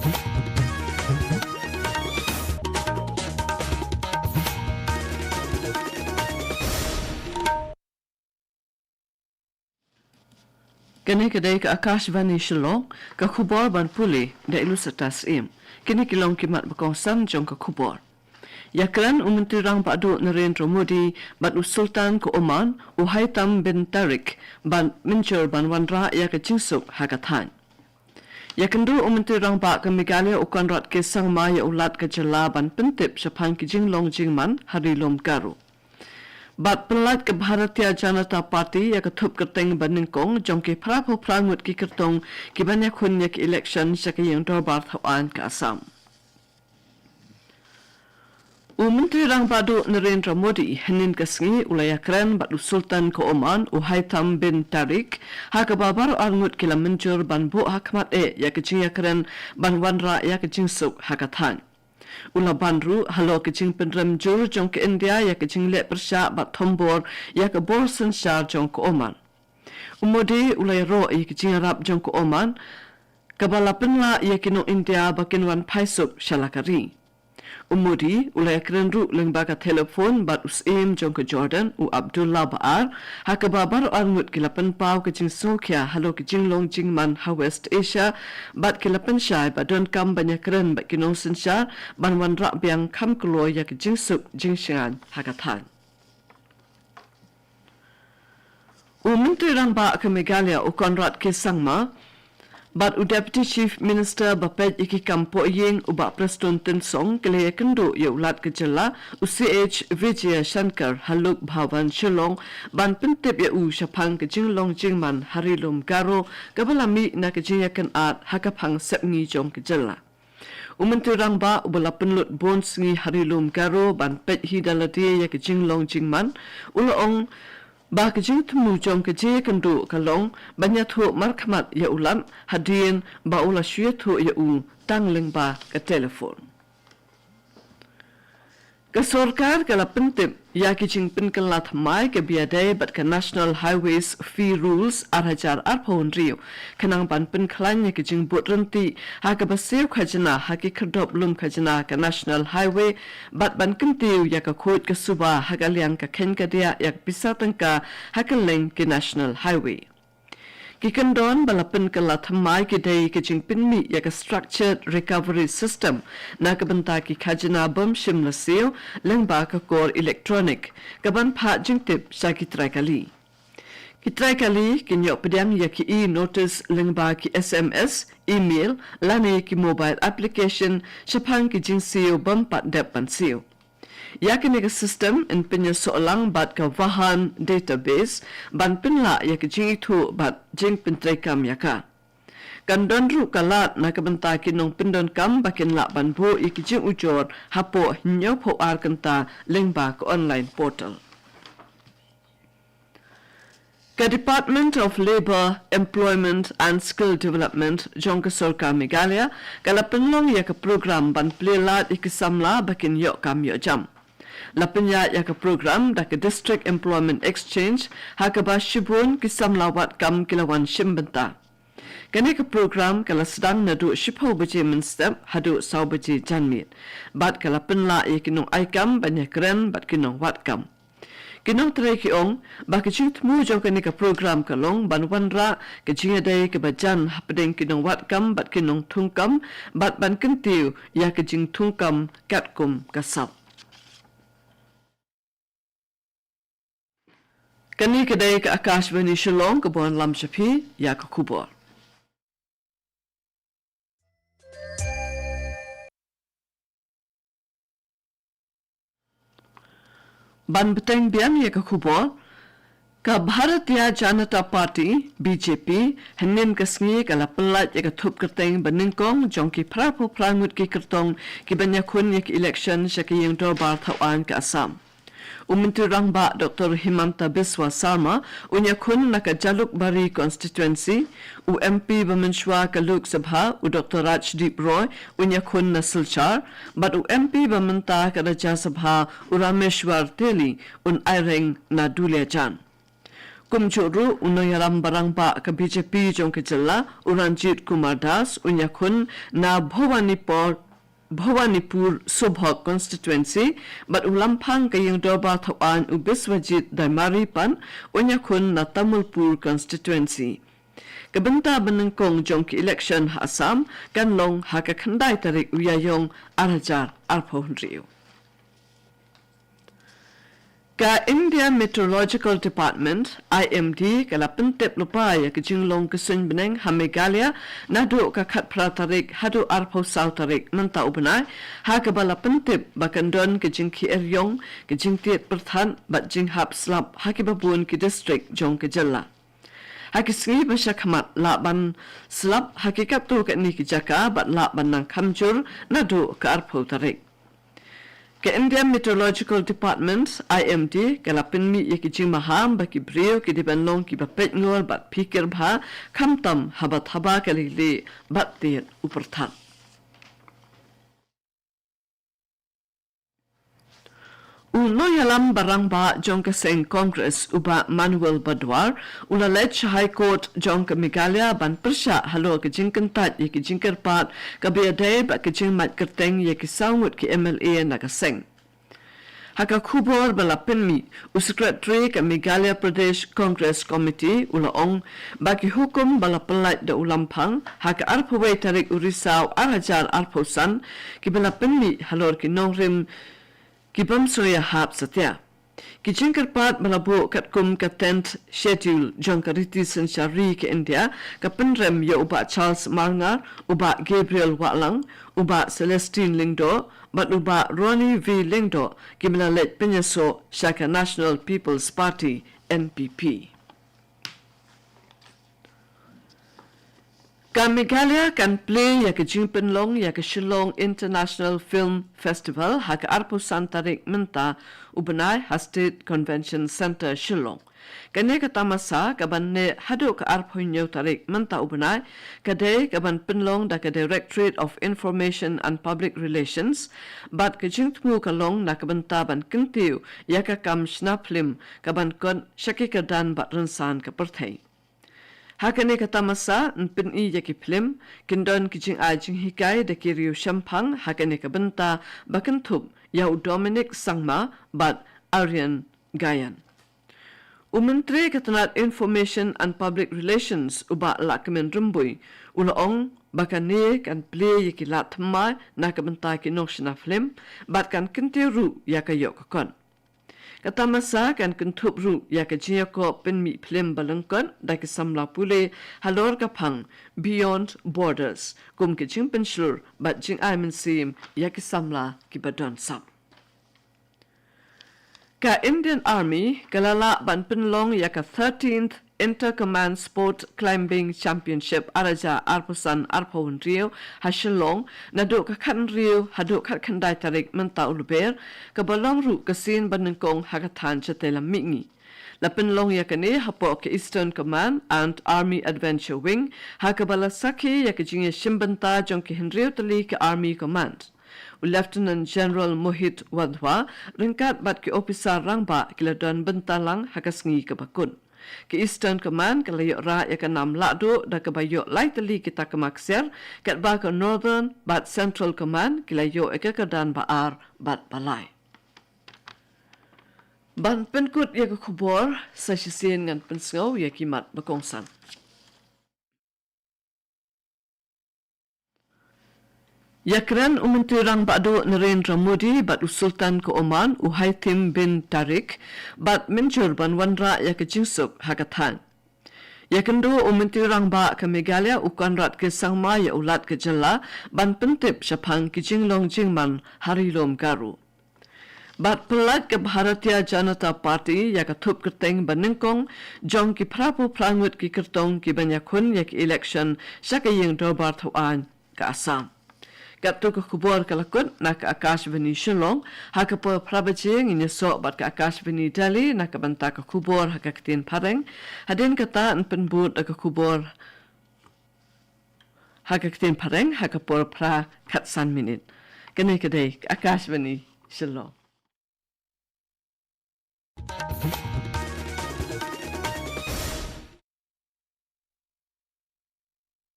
Kini kedai ke Akashvani Shillong ke khubor ban puli da ilu setas im. Kini kilong kimat berkongsan jong ke khubor. Yakran Menteri Rang Padu Narendra Modi ban Sultan ke Oman Uhaitam bin Tariq ban mencur ban wanra ya ke jingsuk hakatan. Yakendu Menteri Rang Pak ke Meghalaya ukan rat ke sangma ya ulat ke jela ban pentip sepang ke jinglong jingman hari lom garu. Bat pelat ke Bharatiya Janata Party ya ketup keteng bandingkong jongki prapo prangut ki kertong ki banyak hunya ki election saka yang dorbar thawan ke Assam. Menteri Rang Padu Narendra Modi henin kesengi ulaya keren bat Sultan ke Oman Uhaitam bin Tariq hak babar arngut kila menjur ban bu hakmat ya kecing ya keren ban wanra ya kecing suk hakatan. Ula bandru halo kecing penrem jur jong ke India ya kecing lek persya bat thombor ya ke bor sensyar jong ke Oman. Modi ulai ro ya kecing Arab jong ke Oman kabala penla ya kino India bakin wan paisup shalakari. Modi ulai kerenru lembaga telefon bat usim jong ke Jordan Abdullah Baar hak babar arngut kilapan pau kecing Sokya halo kecing long jingman ha West Asia bat kilapan syai bat don kam banyak keren bat kinong sensyar ban wan rak biang kam keluar ya kecing suk jingsyangan hakatan. Menteri Rang Pak ke Meghalaya ukonrat ke Sangma Bat Deputy Chief Minister Bapet Iki Kampo Ying ubak Preston Tensong kelaya kendo ya ulat kejela UCH Vijaya Shankar Haluk Bhavan Shillong ban pentip ya syapang kejinglong jingman hari lom garo kabalami na kejinyakan at hakapang sepngi jong kejela. Menteri Rang Ba ubala penlut bons ngi hari lom garo ban pet hidalati ya kejinglong jingman ulaong Ba kejing temu jong keje kendu kalong banyak tu markmat ya ulam hadin ba ula syue tu ya tangling ba ke telefon. Ke sorkar kala pentip ya kejing penkelat mai ke biadai bat ke National Highways Fee Rules arhajar arpon rio kenang ban penklan ya kejing bot renti ha ke basew khajana ha ke kerdop lum khajana ke National Highway bat ban kentiu ya ke khot ke suba ha ke liang ke ken ke dia ya bisa tengka ha ke leng ke National Highway. Kikendon balapan kelat mai kedai kejing pinmi ya ke structured recovery system na kebenta ki khajana bom shimlaseo lengba ke kor elektronik kaban pha jingtip sa kitrai kali kinyo pedang ya ki notice lengba ki SMS email lani ki mobile application syapang ki jingsio bom pat depan sio Yakin ke sistem in pinya soalang bat ke vahan database ban pinla ya ke jing itu bat jing pentrekam yaka. Kandon ru kalat na kebenta kinong pindon kam bakin la ban bu ya ke jing ujor hapo nyo po ar kenta lengba ke online portal. Ke Department of Labour, Employment and Skill Development jong ke Sorka Meghalaya kala penlong ya ke program ban plelat ikisamla bakin yok kam yok jam. Lapenya ya ke program da ke District Employment Exchange ha ke ba shibun kisam lawat kam kilawan shimbenta. Kene ke program kala sedang nadu shipau baje menstep hadu saw baje janmit. Bat kala penla ya kinong aikam banyak keren bat kinong wat kam. Kinong terai ki ong ba ke jing temu jong kene ke program kalong ban wanra ke jing adai ke bajan hapdeng kinong wat kam bat kinong tungkam bat ban kentiu ya ke jing tungkam katkum kasap. Kani kedai ke Akashvani Shillong ke Buan Lam Shapi ya ke kubur. Ban beteng bian ya ke kubur ke Bharatiya Janata Party BJP henin kesengi kala pelat ya ke tup kerteng beningkong jongki prapo prangut ki kertong ki banyakun ya ke election syaki yang dorbar thawan ke Assam. Menteri Rang Ba Dr. Himanta Biswa Sarma unyakun na ke Jaluk Bari constituency MP Bamenshwa ke Lok Sabha Dr. Rajdeep Roy unyakun na Silchar but MP Bamenta ke Rajya Sabha Rameshwar Teli Aireng na Duliajan. Kumchuru unoyaram barangba ka BJP jong ke jalla Uranjit Kumar Das unyakun na Bhawanipur Subha constituency but ulampang kayang doba thawan u Biswajit Daimari pan unyakun na Tamulpur constituency. Kabenta benengkong jong ki election ha Assam kanlong ha ka khandai tarik uyayong arajar arphon riu. Ka India Meteorological Department IMD kala pentep lupa ya kejinglong kesun beneng ha Meghalaya nadu ka khat pratarik hadu arpho sautarik manta ubnai ha ka bala pentep bakandon kejing ki eryong kejing tiet perthan bat jing hap slap ha ki babun ki district jong ke jalla ha ki sngi basha khamat la ban slap hakikat tu ka ni ki jaka bat la ban nang khamjur nadu ka arpho tarik. Ke India Meteorological Department IMD kalapin mi yakijing maham baki brio ki dibanlong ki bapet ngol bat pikir bha kamtam habat haba kalili bat tiet uperthan. Unoyalam barang ba jongka seng Congress uba Manuel Badwar ulalech High Court jongka Meghalaya ban persya halo ke jingkentat ye ke jingkerpat ka biadai ba ke jingmat kerteng ye ke saungut ki MLA na ka seng. Haka khubor balapin mi Secretary ka Meghalaya Pradesh Congress Committee ulaong bagi hukum balapelait da ulampang haka arpawai tarik urisau arajar arposan ki balapin mi halor ki nongrim Kibam soya hap satya. Kijingkerpat malabu katkum ka 10th schedule jongkariti sensyari ke India ka penrem ya uba Charles Marngar, uba Gabriel Watlang, uba Celestine Lingdo, bat uba Ronnie V. Lingdo kimelalet penyaso Shaka National People's Party NPP. Ka Meghalaya kan play ya ke Jingpenlong ya ke Shillong International Film Festival ha ke arpo santarik menta ubenai ha State Convention Center Shillong. Kane ka tamasa ka banne hadu ka arpo nyau tarik menta ubenai kade ka ban penlong da ka Directorate of Information and Public Relations bat ke jingtmu ka long na ka benta ban kentiu ya ka kam snaplim ka ban kon syaki ka dan bat rensan ka perthai. Hakane kata masa npin i yaki film kindon kijing ajing hikai de kiriu shampang hakane ka benta bakentup yau Dominic Sangma bat Aryan Gayan. Menteri Katanat Information and Public Relations uba lakmen rumbui ulaong bakane kan play yaki latmai na ka benta ki noshna film bat kan kintiru yakayok kon. Kata masa kan kentup ru ya ke jiako pen mi film balangkon da ke samla pule halor ka phang Beyond Borders kum ke jing penslur bat jing ai men sim ya ke samla ki badon sap. Ka Indian Army kalala ban penlong ya ka 13th Inter-Command Sport Climbing Championship araja arpusan arpawun rio hasilong naduk ka kan rio haduk kat kandai tarik menta uluber ka balong ru kasin banengkong hakatan chatela mingi. Lapin long yakane hapo ke Eastern Command and Army Adventure Wing hakabala saki yakajinge shimbanta jong ke Henrio tali ke Army Command. Lieutenant General Mohit Wadhwa ringkat bat ke officer rangba kiladon bentalang hakasngi ke bakun. Ke Eastern Command kalayok ra ya kanam lakdo da kabayok lai tali kita kemakser kat ba ke Northern bat Central Command kilayok kedan baar bat balai. Ban penkut ya ke kubor sa sisin ngan pensngau ya kimat bakongsan. Yakran umenturang ba'du Narendra Modi bat usultan ke Oman Uhaitim bin Tariq bat menjur ban wanra ya ke jingsuk hakatan. Yakendo umenturang ba ke Meghalaya ukan rat ke sangma ya ulat ke jela ban pentip syapang ke jinglong jingman harilom garu. Bat pelat ke Bharatiya Janata Party ya ke thup kerteng banengkong jong ki prapu prangut ki kertong ki banyakun ya ke election syakaying dobar thawan ke Assam. Kaptu ke kubur kalakut nak Akashvani Shillong haka po prabajing inyesok bat ke Akashvani Delhi nak banta ke kubur haka ketin pareng hadin kata penbut ke kubur haka ketin pareng haka po pra katsan minit kene kedai Akashvani Shillong.